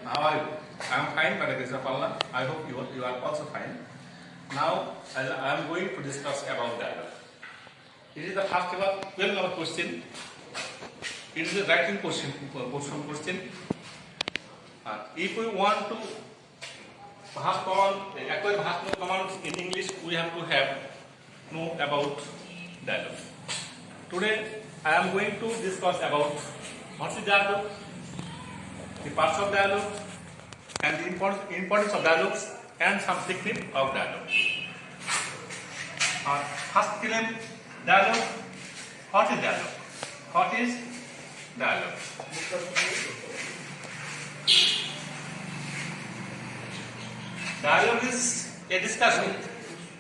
How are you? I am fine by the grace of Allah. I hope you are also fine. Now, I am going to discuss about dialogue. It is the first ever 12 number question. It is a writing question. If we want to acquire Bhas command in English, we have to know about dialogue. Today, I am going to discuss about what is dialogue, the parts of dialogue, and the importance of dialogues, and some technique of dialogue. First film, dialogue. What is dialogue? What is dialogue? Dialogue is a discussion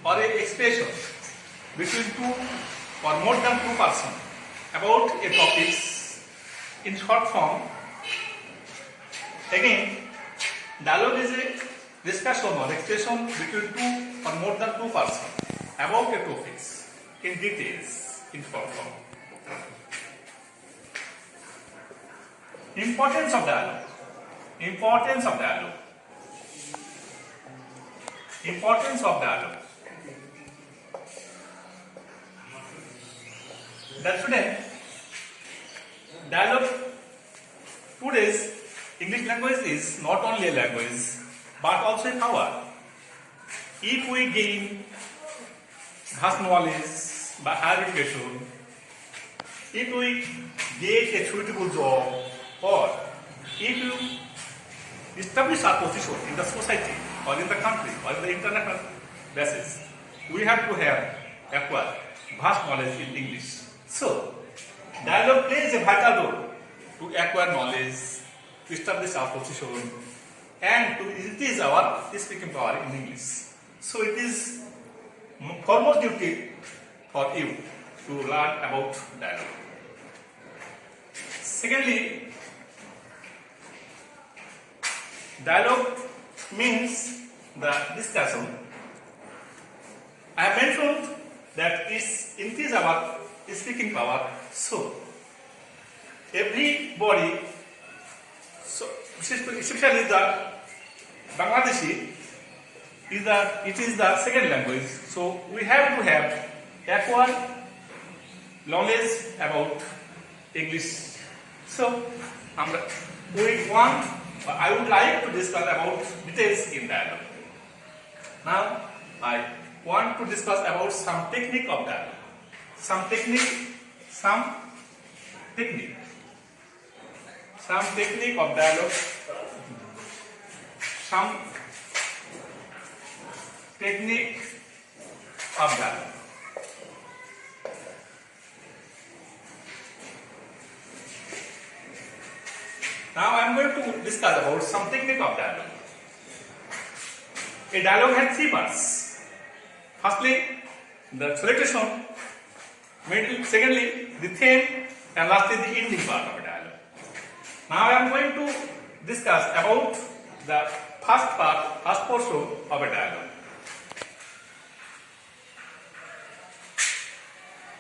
or a expression between two or more than two persons about a topic in short form. Again, dialogue is a discussion or expression between two or more than two persons about a topic in details in short form. Importance of dialogue. Importance of dialogue. Importance of dialogue. That student, dialogue, today's English language is not only a language but also a power. If we gain vast knowledge by higher education, if we get a suitable job, or if you establish our position in the society or in the country or in the international basis, we have to have acquired vast knowledge in English. So, dialogue plays a vital role to acquire knowledge, to establish our position, and to increase our speaking power in English. So, it is foremost duty for you to learn about dialogue. Secondly, dialogue means the discussion. I have mentioned that it increases our speaking power. So, everybody, especially the Bangladeshi, it is the second language. So, we have to have acquired knowledge about English. So, I would like to discuss about details in dialogue. Now, I want to discuss about some technique of dialogue. Some technique of dialogue. Some technique of dialogue. Now I am going to discuss about some technique of dialogue. A dialogue has three parts. Firstly, the salutation. Secondly, the theme, and lastly, the ending part of a dialogue. Now I am going to discuss about the first portion of a dialogue.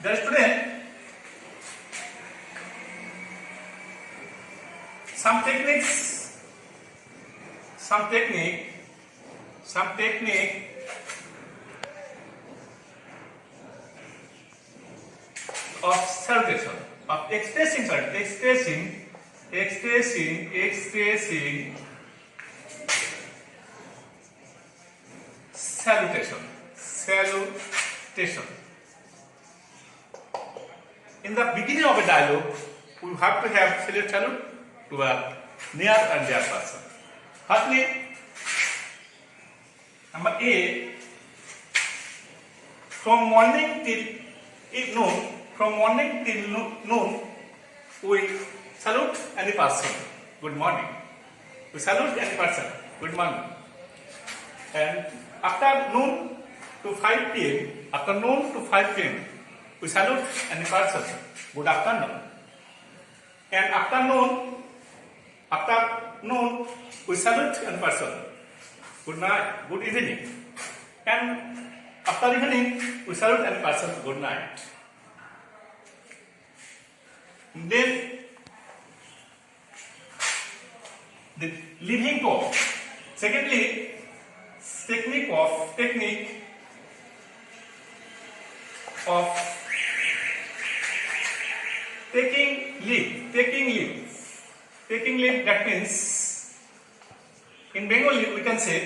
The student, some technique of salutation, of expressing salutation. In the beginning of a dialogue, we have to have salute to a near and dear person. Firstly, number A, from morning till noon, we salute any person. Good morning. We salute any person. Good morning. And after noon to 5 p.m., we salute any person. Good afternoon. And after noon, we salute any person. Good night. Good evening. And after evening, we salute any person. Good night. Then the living talk. Secondly, technique of taking leave. Taking leave, that means in Bengali we can say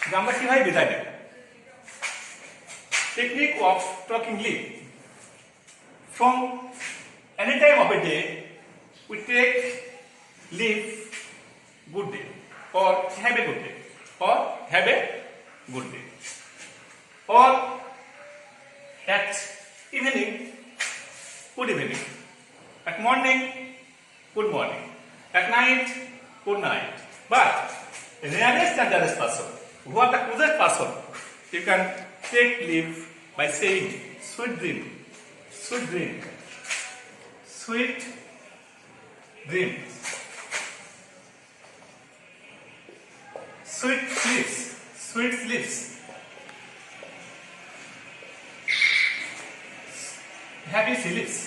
যে আমরা কিভাবে বিদায় দেব। Technique of taking leave. From any time of a day, we take leave good day or have a good day or have a good day. Or at evening, good evening. At morning, good morning. At night, good night. But rarest and rarest person, who are the closest person, you can take leave by saying sweet dream, sweet dream, sweet dreams, sweet sleeps, sweet sleeps, happy sleeps,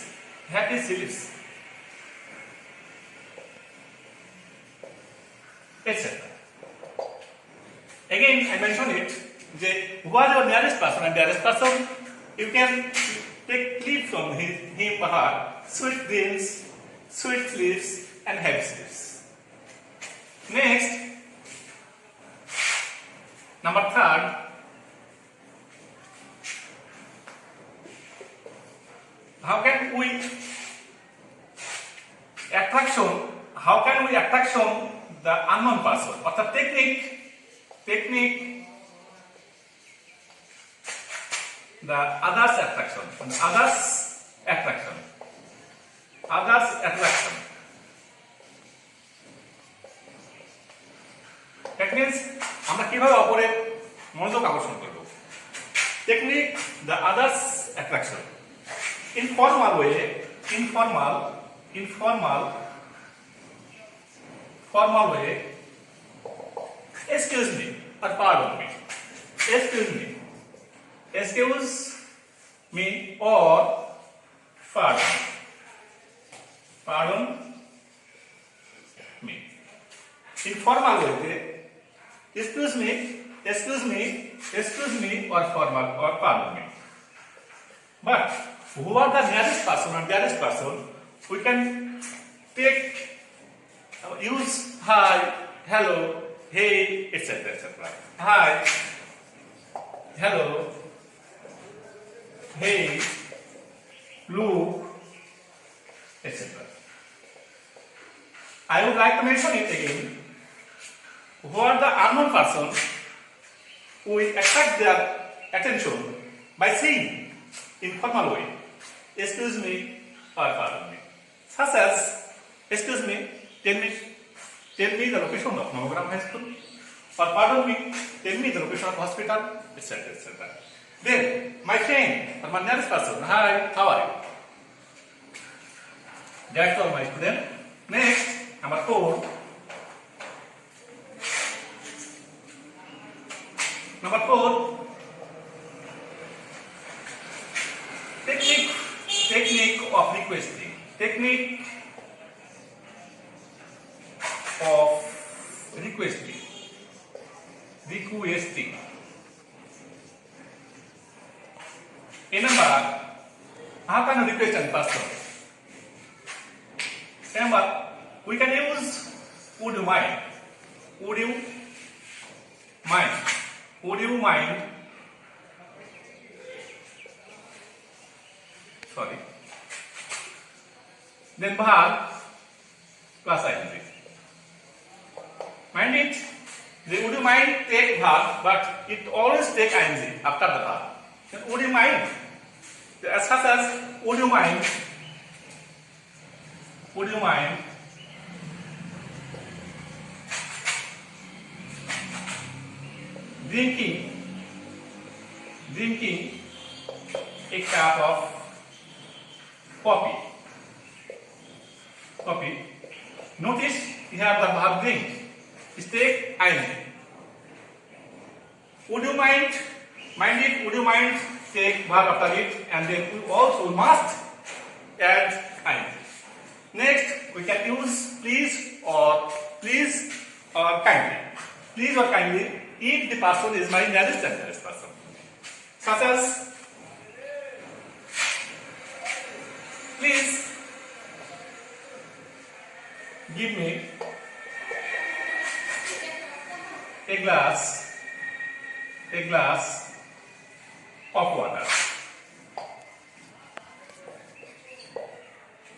happy sleeps, etc. Again, I mention it, who are your nearest person and dearest person, you can take leave from him or her, sweet dreams, sweet sleeps, and happy sleeps. Next, number third, how can we attraction the unknown person, or the technique the others attraction. That means আমরা কিভাবে অপরের মনোযোগ আকর্ষণ করব। Technique the others attraction. Informal way, formal way. Excuse me or pardon me. Excuse me or pardon me. Informal way, excuse me or formal or pardon me. But who are the nearest person or dearest person, we can use hi, hello, hey, etc. Hi, hello, hey, look, etc. I would like to mention it again. Who are the unknown person, we attract their attention by saying informal way, excuse me or pardon me. Such as, excuse me, tell me the location of Novogram High School, or pardon me, tell me the location of hospital, etc. Then, my friend or my nearest person, hi, how are you? That's all, my student. Next, number 4. Technique of requesting. Remember, how can you request a person? Remember, we can use would you mind? Would you mind? Sorry. Then verb plus ing. Mind it? Would you mind take verb, but it always take ing after the verb. Then would you mind? As such as would you mind? Drinking a cup of coffee. Notice you have the verb drink. Take ing. Would you mind? Would you mind? Take verb after it, and then we also must add ing. Next, we can use please or please or kindly. Please or kindly if the person is my nearest and dearest person. Such as please give me a glass of water.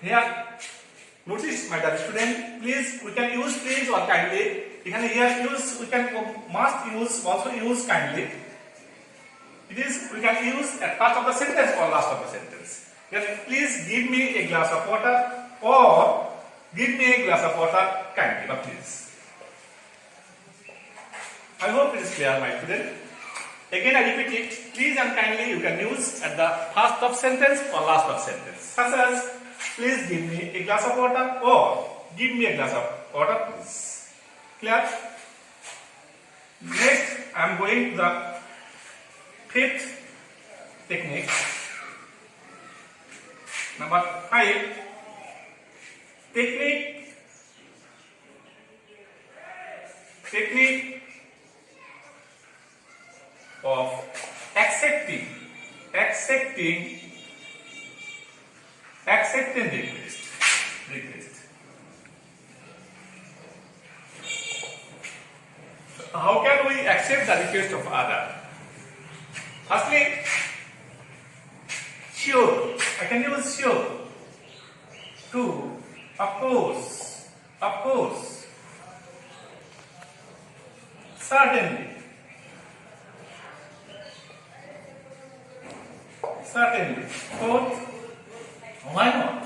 Here, notice my dear student, please we can use please or kindly. Here use we can must use also use kindly. It is we can use at first of the sentence or last of the sentence. Here, please give me a glass of water or give me a glass of water kindly, but please. I hope it is clear, my student. Again, I repeat it. Please and kindly you can use at the first of sentence or last of sentence. Such as, please give me a glass of water or give me a glass of water, please. Clear? Next, I am going to the fifth technique. Number 5. Technique of accepting request. How can we accept the request of other? Firstly, sure. I can use sure. 2. Of course. Certainly. Fourth, why not?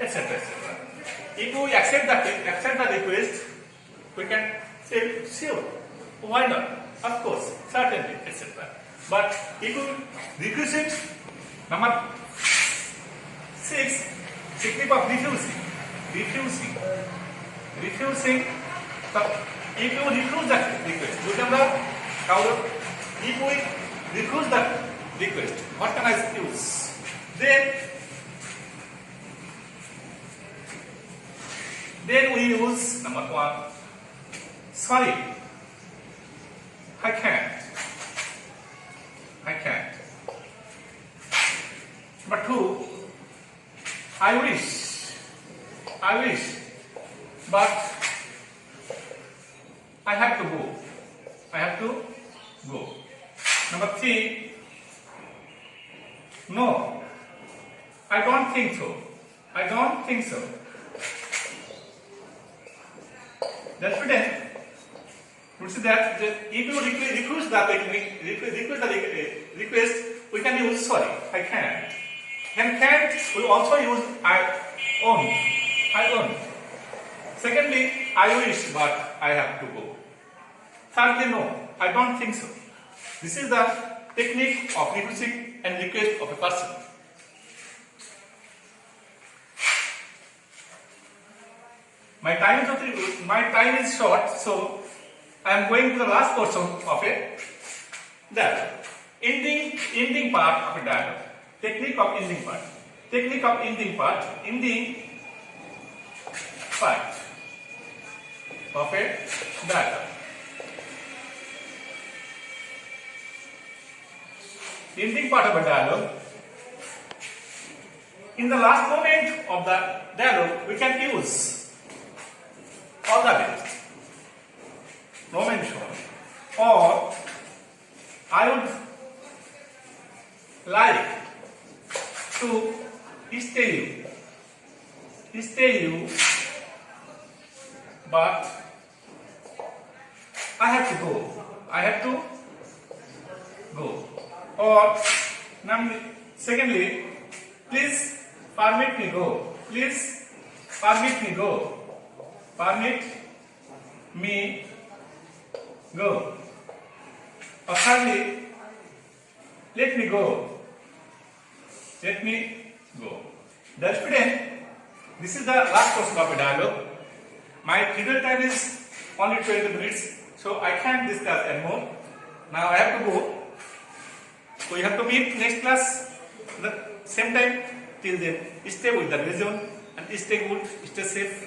Etc. If we accept the request, we can say sure. Why not? Of course, certainly, etc. But if we request it, number 6, technique of refusing. So, if you refuse that request, if we refuse that request, what can I use? Then we use number 1. Sorry, I can't. Number 2. I wish, but I have to go. Number 3. No, I don't think so. That's student. Notice that if you request the request, we can use sorry, I can't. Can't, we also use I own. Secondly, I wish, but I have to go. Thirdly, no, I don't think so. This is the technique of refusing and request of a person. My time is short, so I am going to the last portion of a dialogue. Ending part of a dialogue. Technique of ending part. Ending part of a dialogue. Ending part of a dialogue. In the last moment of the dialogue, we can use all the best. No mention. Or I would like to stay you, but I have to go. Or secondly, please permit me go. Or thirdly, let me go. The student, this is the last portion of a dialogue. My scheduled time is only 20 minutes, so I can't discuss anymore. Now I have to go. We have to meet next class the same time. Till then, stay with the revision and stay good, stay safe.